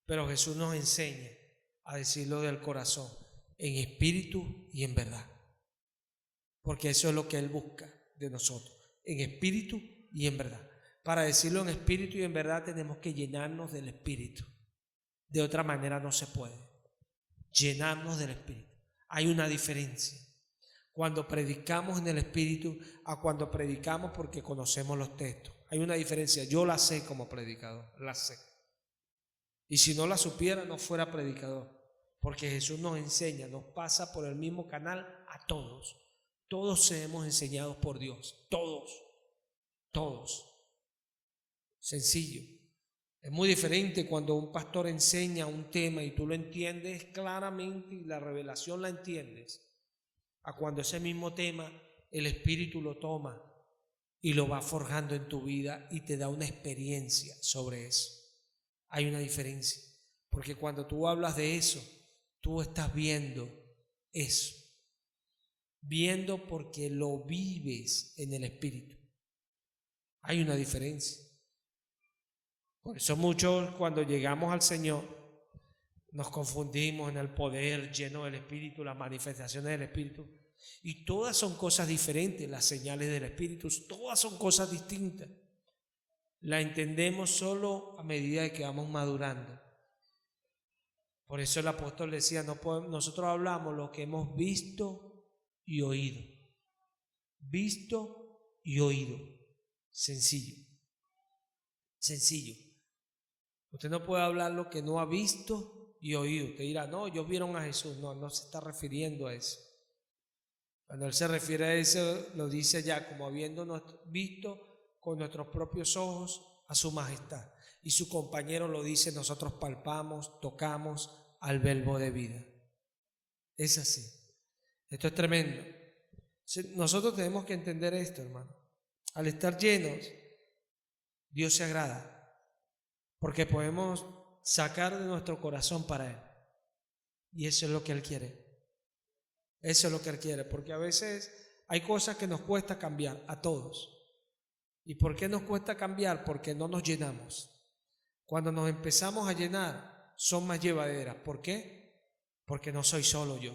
Pero Jesús nos enseña a decirlo del corazón, en espíritu y en verdad. Porque eso es lo que Él busca de nosotros, en espíritu y en verdad. Para decirlo en espíritu y en verdad tenemos que llenarnos del espíritu. De otra manera no se puede. Llenarnos del espíritu. Hay una diferencia cuando predicamos en el espíritu a cuando predicamos porque conocemos los textos. Hay una diferencia. Yo la sé como predicador, la sé. Y si no la supiera, no fuera predicador. Porque Jesús nos enseña, nos pasa por el mismo canal a todos. Todos seremos enseñados por Dios. Todos. Sencillo. Es muy diferente cuando un pastor enseña un tema y tú lo entiendes claramente y la revelación la entiendes, a cuando ese mismo tema el Espíritu lo toma y lo va forjando en tu vida y te da una experiencia sobre eso. Hay una diferencia, porque cuando tú hablas de eso, tú estás viendo eso, viendo porque lo vives en el Espíritu. Hay una diferencia. Por eso muchos cuando llegamos al Señor nos confundimos en el poder lleno del Espíritu, las manifestaciones del Espíritu, y todas son cosas diferentes, las señales del Espíritu, todas son cosas distintas. La entendemos solo a medida de que vamos madurando. Por eso el apóstol decía, nosotros hablamos lo que hemos visto y oído. Visto y oído. Sencillo. Usted no puede hablar lo que no ha visto y oído. Usted dirá, no, ellos vieron a Jesús. No se está refiriendo a eso. Cuando Él se refiere a eso, lo dice ya como habiendo visto con nuestros propios ojos a su majestad. Y su compañero lo dice, nosotros palpamos, tocamos al verbo de vida. Es así. Esto es tremendo. Nosotros tenemos que entender esto, hermano. Al estar llenos, Dios se agrada. Porque podemos sacar de nuestro corazón para Él. Y eso es lo que Él quiere. Eso es lo que Él quiere. Porque a veces hay cosas que nos cuesta cambiar, a todos. ¿Y por qué nos cuesta cambiar? Porque no nos llenamos. Cuando nos empezamos a llenar, son más llevaderas. ¿Por qué? Porque no soy solo yo.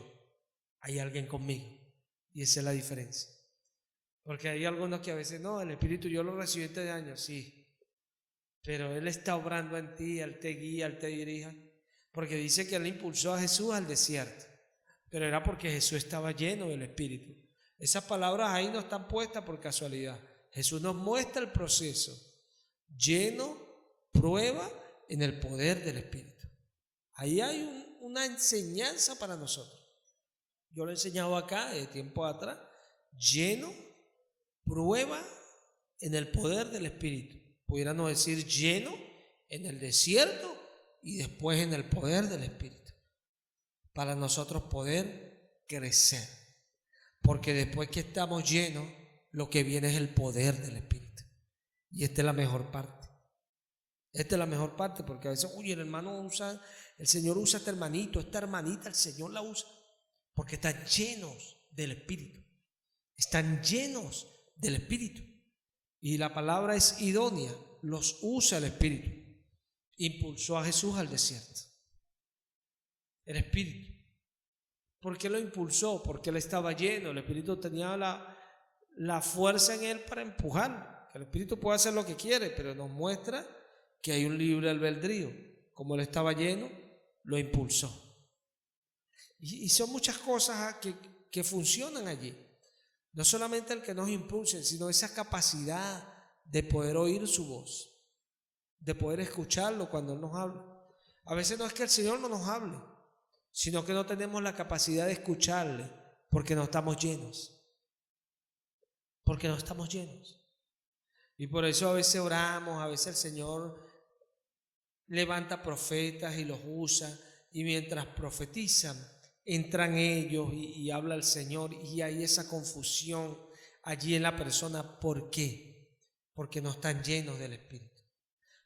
Hay alguien conmigo. Y esa es la diferencia. Porque hay algunos que a veces, no, el Espíritu yo lo recibí este año, sí. Pero Él está obrando en ti, Él te guía, Él te dirige. Porque dice que Él impulsó a Jesús al desierto. Pero era porque Jesús estaba lleno del Espíritu. Esas palabras ahí no están puestas por casualidad. Jesús nos muestra el proceso. Lleno, prueba en el poder del Espíritu. Ahí hay una enseñanza para nosotros. Yo lo he enseñado acá de tiempo atrás. Lleno, prueba en el poder del Espíritu. Pudiéramos decir lleno en el desierto y después en el poder del Espíritu. Para nosotros poder crecer. Porque después que estamos llenos, lo que viene es el poder del Espíritu. Y esta es la mejor parte. Esta es la mejor parte porque a veces, uy, el Señor usa a este hermanito, esta hermanita, el Señor la usa. Porque están llenos del Espíritu. Están llenos del Espíritu. Y la palabra es idónea, los usa el Espíritu. Impulsó a Jesús al desierto. El Espíritu. ¿Por qué lo impulsó? Porque Él estaba lleno, el Espíritu tenía la fuerza en Él para empujar. El Espíritu puede hacer lo que quiere, pero nos muestra que hay un libre albedrío. Como Él estaba lleno, lo impulsó. Y son muchas cosas que funcionan allí. No solamente el que nos impulse, sino esa capacidad de poder oír su voz, de poder escucharlo cuando Él nos habla. A veces no es que el Señor no nos hable, sino que no tenemos la capacidad de escucharle porque no estamos llenos. Porque no estamos llenos. Y por eso a veces oramos, a veces el Señor levanta profetas y los usa, y mientras profetizan, entran ellos y habla el Señor, y hay esa confusión allí en la persona. ¿Por qué? Porque no están llenos del Espíritu.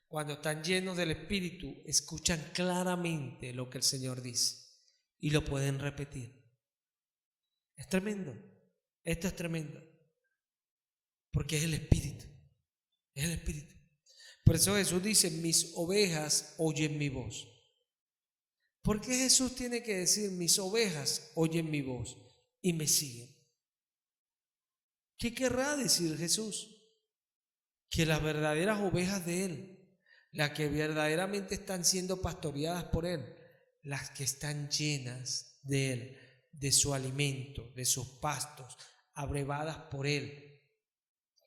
cuando están llenos del Espíritu, escuchan claramente lo que el Señor dice y lo pueden repetir. Es tremendo. Esto es tremendo. Porque es el Espíritu. Es el Espíritu. Por eso Jesús dice, mis ovejas oyen mi voz. ¿Por qué Jesús tiene que decir, mis ovejas oyen mi voz y me siguen? ¿Qué querrá decir Jesús? Que las verdaderas ovejas de Él, las que verdaderamente están siendo pastoreadas por Él, las que están llenas de Él, de su alimento, de sus pastos, abrevadas por Él,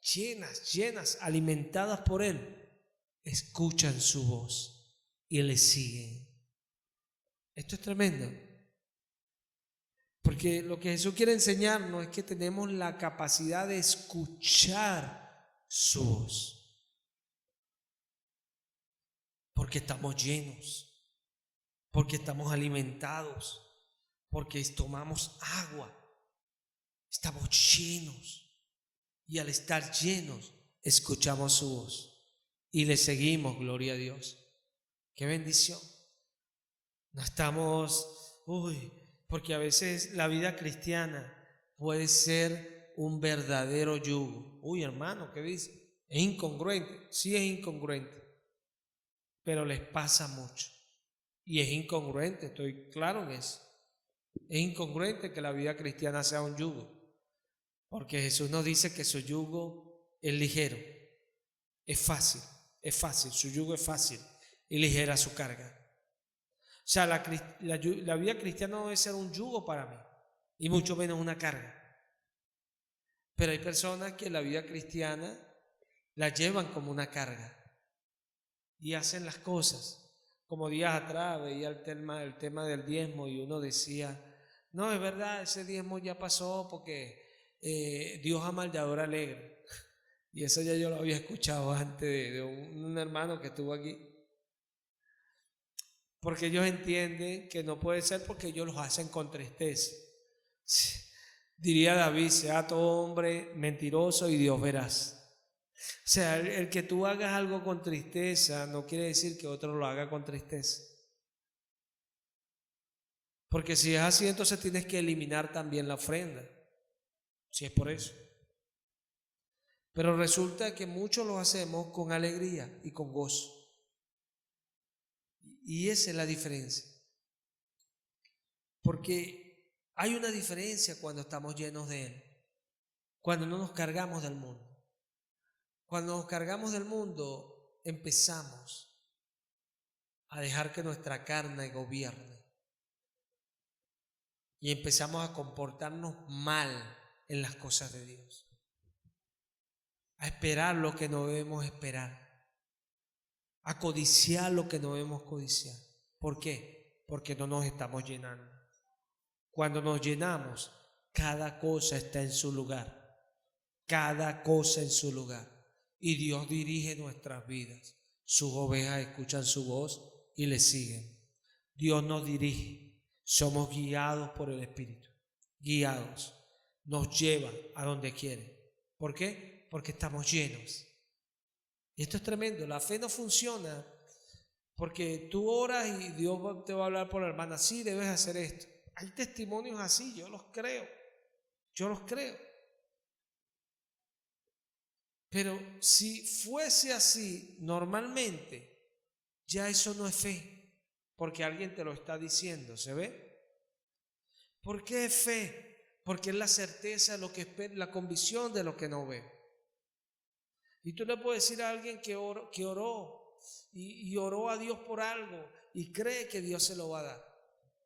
llenas, alimentadas por Él, escuchan su voz y le siguen. Esto es tremendo. Porque lo que Jesús quiere enseñarnos es que tenemos la capacidad de escuchar su voz. Porque estamos llenos, porque estamos alimentados, porque tomamos agua, estamos llenos. Y al estar llenos, escuchamos su voz y le seguimos, gloria a Dios. ¡Qué bendición! No estamos, porque a veces la vida cristiana puede ser un verdadero yugo. Hermano, ¿qué dice? Es incongruente. Sí es incongruente, pero les pasa mucho. Y es incongruente, estoy claro en eso. Es incongruente que la vida cristiana sea un yugo, porque Jesús nos dice que su yugo es ligero, es fácil, su yugo es fácil y ligera su carga. O sea, la vida cristiana no debe ser un yugo para mí, y mucho menos una carga. Pero hay personas que la vida cristiana la llevan como una carga y hacen las cosas. Como días atrás veía el tema del diezmo y uno decía, no, es verdad, ese diezmo ya pasó porque Dios ama al dador alegre. Y eso ya yo lo había escuchado antes de un hermano que estuvo aquí. Porque ellos entienden que no puede ser porque ellos los hacen con tristeza. Diría David, sea todo hombre mentiroso y Dios veraz. O sea, el que tú hagas algo con tristeza no quiere decir que otro lo haga con tristeza. Porque si es así, entonces tienes que eliminar también la ofrenda. Si es por eso. Pero resulta que muchos lo hacemos con alegría y con gozo. Y esa es la diferencia. Porque hay una diferencia cuando estamos llenos de Él. Cuando no nos cargamos del mundo. Cuando nos cargamos del mundo, empezamos a dejar que nuestra carne gobierne. Y empezamos a comportarnos mal en las cosas de Dios. A esperar lo que no debemos esperar. A codiciar lo que no debemos codiciar. ¿Por qué? Porque no nos estamos llenando. Cuando nos llenamos, cada cosa está en su lugar. Cada cosa en su lugar. Y Dios dirige nuestras vidas. Sus ovejas escuchan su voz y le siguen. Dios nos dirige. Somos guiados por el Espíritu. Guiados. Nos lleva a donde quiere. ¿Por qué? Porque estamos llenos. Y esto es tremendo. La fe no funciona porque tú oras y Dios te va a hablar por la hermana. Sí, debes hacer esto. Hay testimonios así, yo los creo. Pero si fuese así, normalmente, ya eso no es fe, porque alguien te lo está diciendo, ¿se ve? ¿Por qué es fe? Porque es la certeza de lo que espera, la convicción de lo que no ve. Y tú le puedes decir a alguien que oró y oró a Dios por algo y cree que Dios se lo va a dar.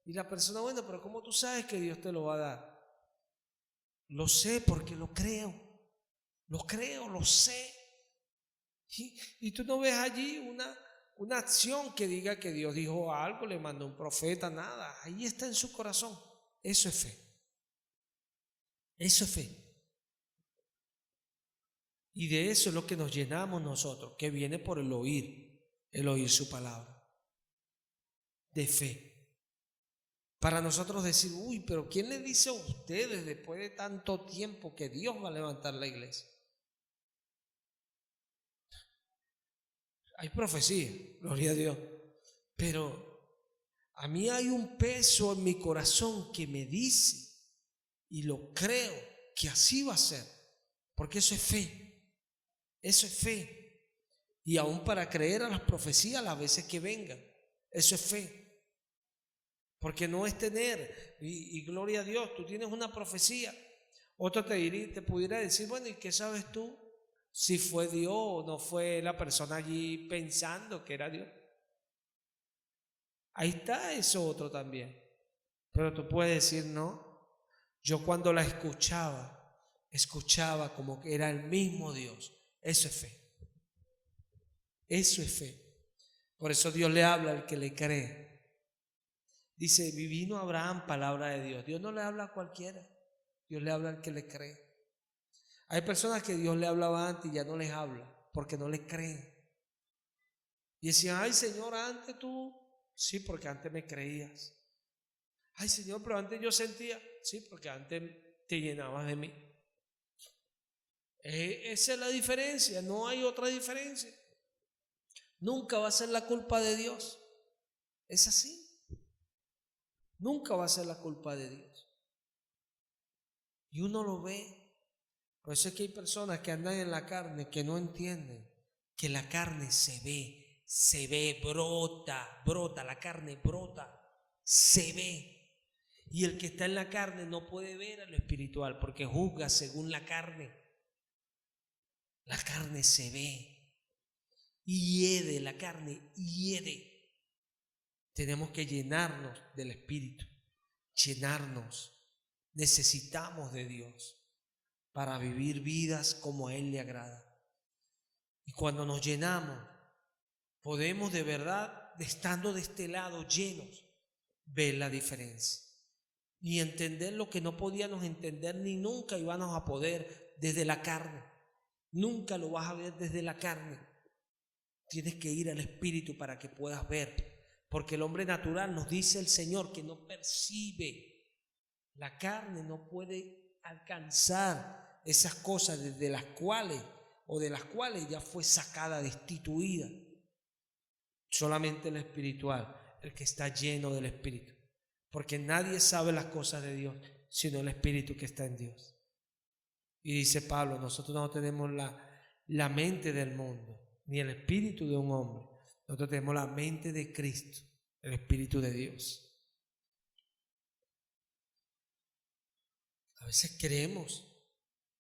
Y la persona, bueno, pero ¿cómo tú sabes que Dios te lo va a dar? Lo sé porque lo creo, lo sé. Y tú no ves allí una acción que diga que Dios dijo algo, le mandó un profeta, nada. Ahí está en su corazón. Eso es fe. Eso es fe. Y de eso es lo que nos llenamos nosotros, que viene por el oír su palabra. De fe. Para nosotros decir, pero ¿quién le dice a ustedes después de tanto tiempo que Dios va a levantar la iglesia? Hay profecía, gloria a Dios, pero a mí hay un peso en mi corazón que me dice, y lo creo, que así va a ser, porque eso es fe, eso es fe. Y aún para creer a las profecías las veces que vengan, eso es fe. Porque no es tener, y gloria a Dios, tú tienes una profecía, otro te pudiera decir, bueno, ¿y qué sabes tú? Si fue Dios o no fue la persona allí pensando que era Dios. Ahí está eso otro también. Pero tú puedes decir, no, yo cuando la escuchaba como que era el mismo Dios. Eso es fe. Eso es fe. Por eso Dios le habla al que le cree. Dice, vivino Abraham, palabra de Dios. Dios no le habla a cualquiera. Dios le habla al que le cree. Hay personas que Dios le hablaba antes y ya no les habla porque no le creen. Y decían, ay Señor, antes tú, sí, porque antes me creías. Ay Señor, pero antes yo sentía, sí, porque antes te llenabas de mí. Esa es la diferencia, no hay otra diferencia. Nunca va a ser la culpa de Dios. Es así. Nunca va a ser la culpa de Dios. Y uno lo ve. Por eso es que hay personas que andan en la carne que no entienden que la carne se ve, brota, la carne brota, se ve. Y el que está en la carne no puede ver a lo espiritual porque juzga según la carne. La carne se ve, hiede, la carne hiede. Tenemos que llenarnos del Espíritu, llenarnos. Necesitamos de Dios para vivir vidas como a Él le agrada. Y cuando nos llenamos, podemos de verdad, estando de este lado llenos, ver la diferencia y entender lo que no podíamos entender ni nunca íbamos a poder desde la carne. Nunca lo vas a ver desde la carne. Tienes que ir al Espíritu para que puedas ver, porque el hombre natural, nos dice el Señor, que no percibe. La carne no puede alcanzar esas cosas de las cuales ya fue sacada, destituida. Solamente el espiritual, el que está lleno del Espíritu, porque nadie sabe las cosas de Dios sino el Espíritu que está en Dios. Y dice Pablo, nosotros no tenemos la mente del mundo, ni el espíritu de un hombre. Nosotros tenemos la mente de Cristo, el Espíritu de Dios. A veces queremos,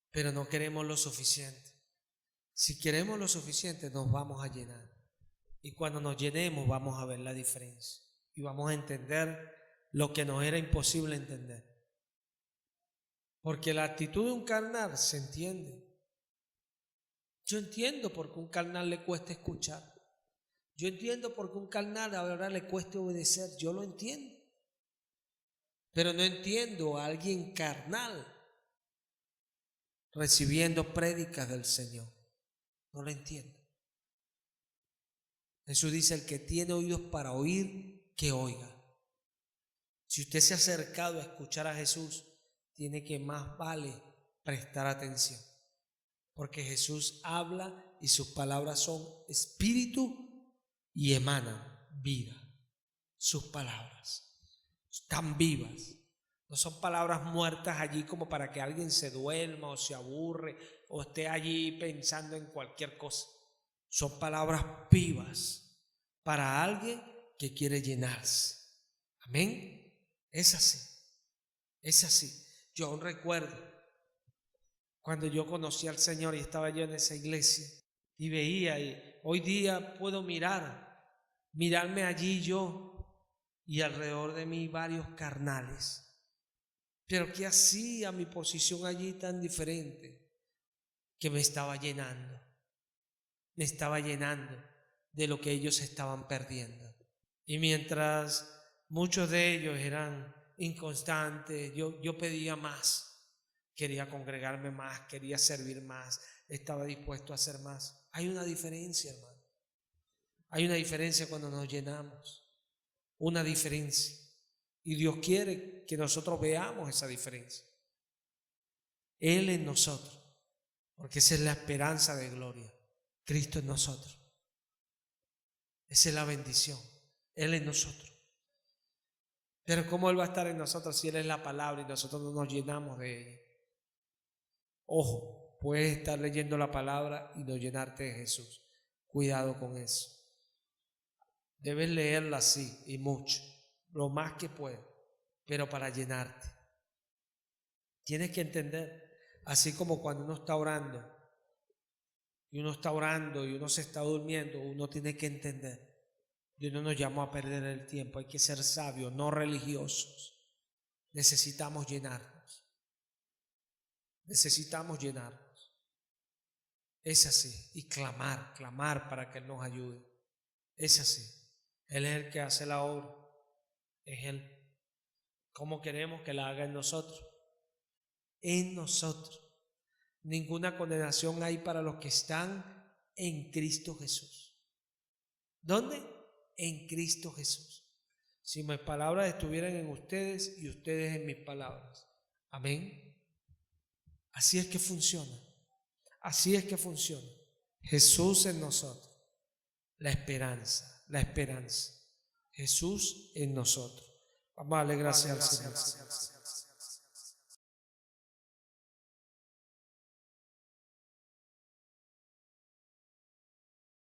pero no queremos lo suficiente. Si queremos lo suficiente, nos vamos a llenar. Y cuando nos llenemos, vamos a ver la diferencia. Y vamos a entender lo que nos era imposible entender. Porque la actitud de un carnal se entiende. Yo entiendo por qué a un carnal le cuesta escuchar. Yo entiendo por qué a un carnal ahora le cuesta obedecer. Yo lo entiendo. Pero no entiendo a alguien carnal recibiendo prédicas del Señor. No lo entiendo. Jesús dice, el que tiene oídos para oír, que oiga. Si usted se ha acercado a escuchar a Jesús, tiene que más vale prestar atención. Porque Jesús habla y sus palabras son espíritu y emanan vida. Sus palabras están vivas. No son palabras muertas allí como para que alguien se duerma o se aburre o esté allí pensando en cualquier cosa. Son palabras vivas para alguien que quiere llenarse. Amén. Es así. Es así. Yo aún recuerdo cuando yo conocí al Señor y estaba yo en esa iglesia y veía, y hoy día puedo mirarme allí yo y alrededor de mí varios carnales. Pero ¿qué hacía mi posición allí tan diferente? Que me estaba llenando de lo que ellos estaban perdiendo. Y mientras muchos de ellos eran inconstantes, yo pedía más. Quería congregarme más, quería servir más, estaba dispuesto a hacer más. Hay una diferencia, hermano. Hay una diferencia cuando nos llenamos. Una diferencia. Y Dios quiere que nosotros veamos esa diferencia. Él en nosotros. Porque esa es la esperanza de gloria. Cristo en nosotros. Esa es la bendición. Él en nosotros. Pero ¿cómo Él va a estar en nosotros si Él es la palabra y nosotros no nos llenamos de ella? Ojo, puedes estar leyendo la palabra y no llenarte de Jesús. Cuidado con eso. Debes leerla así y mucho, lo más que puedas, pero para llenarte. Tienes que entender, así como cuando uno está orando y uno se está durmiendo, uno tiene que entender. Dios no nos llamó a perder el tiempo, hay que ser sabios, no religiosos. Necesitamos llenarnos. Necesitamos llenarnos. Es así. Y clamar para que Él nos ayude. Es así. Él es el que hace la obra. Es Él. ¿Cómo queremos que la haga en nosotros? En nosotros. Ninguna condenación hay para los que están en Cristo Jesús. ¿Dónde? En Cristo Jesús. Si mis palabras estuvieran en ustedes y ustedes en mis palabras. Amén. Así es que funciona. Así es que funciona. Jesús en nosotros. La esperanza. La esperanza. Jesús en nosotros. Vamos a darle gracias al Señor.